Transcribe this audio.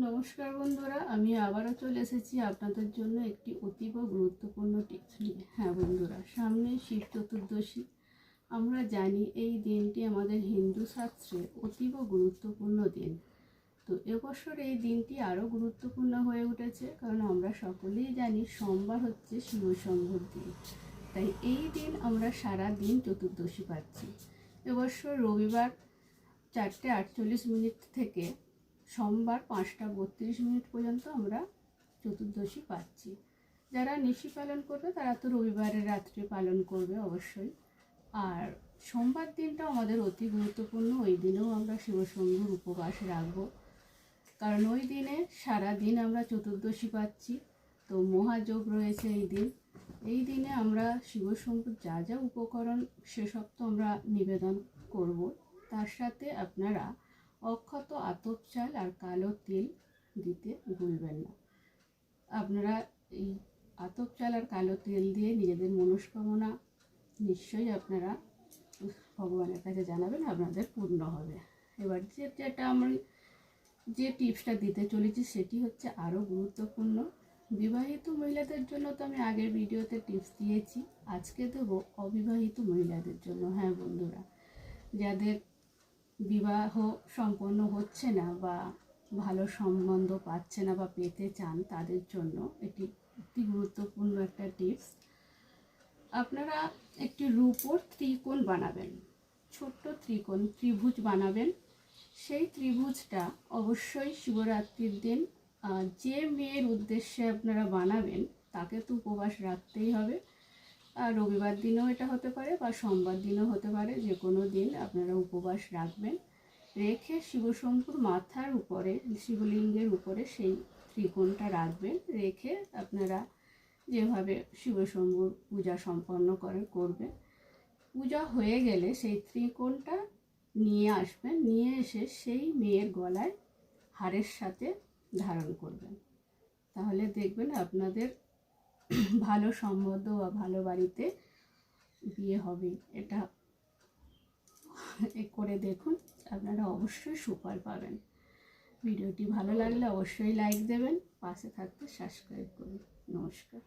নমস্কার বন্ধুরা, আমি আবারও চলে এসেছি আপনাদের জন্য একটি অতীব গুরুত্বপূর্ণ টিপস নিয়ে। হ্যাঁ বন্ধুরা, সামনে শিব চতুর্দশী। আমরা জানি এই দিনটি আমাদের হিন্দু শাস্ত্রে অতীব গুরুত্বপূর্ণ দিন। তো এবছর এই দিনটি আরও গুরুত্বপূর্ণ হয়ে উঠেছে, কারণ আমরা সকলেই জানি সোমবার হচ্ছে শিব শম্ভুর দিন। তাই এই দিন আমরা সারা দিন চতুর্দশী পাচ্ছি। এবছর রবিবার 4:48 থেকে সোমবার 5:32 পর্যন্ত আমরা চতুর্দশী পাচ্ছি। যারা নিশি পালন করবে তারা তো রবিবারের রাত্রে পালন করবে অবশ্যই। আর সোমবার দিনটা আমাদের অতি গুরুত্বপূর্ণ। ওই দিনেও আমরা শিবশম্ভুর উপবাস রাখবো, কারণ ওই দিনে সারা দিন আমরা চতুর্দশী পাচ্ছি। তো মহাযোগ রয়েছে এই দিনে আমরা শিবশম্ভুর যা যা উপকরণ সেসব তো আমরা নিবেদন করব। তার সাথে আপনারা অক্ষত আতপ চাল আর কালো তিল দিতে ভুলবেন না। আপনারা এই আতপ চাল আর কালো তিল দিয়ে নিজেদের মনস্কামনা নিশ্চয়ই আপনারা ভগবানের কাছে জানাবেন, আপনাদের পূর্ণ হবে। এবার যেটা আমি যে টিপসটা দিতে চলেছি সেটি হচ্ছে আরও গুরুত্বপূর্ণ। বিবাহিত মহিলাদের জন্য তো আমি আগের ভিডিওতে টিপস দিয়েছি, আজকে দেবো অবিবাহিত মহিলাদের জন্য। হ্যাঁ বন্ধুরা, যাদের বিবাহ সম্পন্ন হচ্ছে না বা ভালো সম্বন্ধ পাচ্ছে না বা পেতে চান, তাদের জন্য এটি অতি গুরুত্বপূর্ণ একটা টিপস। আপনারা একটি রূপোর ত্রিকোণ বানাবেন, ছোট্ট ত্রিভুজ বানাবেন। সেই ত্রিভুজটা অবশ্যই শিবরাত্রির দিন যে মেয়ের উদ্দেশ্যে আপনারা বানাবেন তাকে তো উপবাস রাখতেই হবে। আর রবিবার দিনও এটা হতে পারে বা সোমবার দিনও হতে পারে, যে কোনো দিন আপনারা উপবাস রাখবেন। রেখে শিবশম্ভুর মাথার উপরে, শিবলিঙ্গের উপরে সেই ত্রিকোণটা রাখবেন। রেখে আপনারা যেভাবে শিবশম্ভুর পূজা সম্পন্ন করবেন। পূজা হয়ে গেলে সেই ত্রিকোণটা নিয়ে আসবেন, নিয়ে এসে সেই মেয়ের গলায় হারের সাথে ধারণ করবেন। তাহলে দেখবেন আপনাদের ভালো সম্বন্ধ বা ভালো বাড়িতে বিয়ে হবে। এটা করে দেখুন, আপনারা অবশ্যই সুফল পাবেন। ভিডিওটি ভালো লাগলে অবশ্যই লাইক দেবেন, পাশে থাকতে সাবস্ক্রাইব করুন। নমস্কার।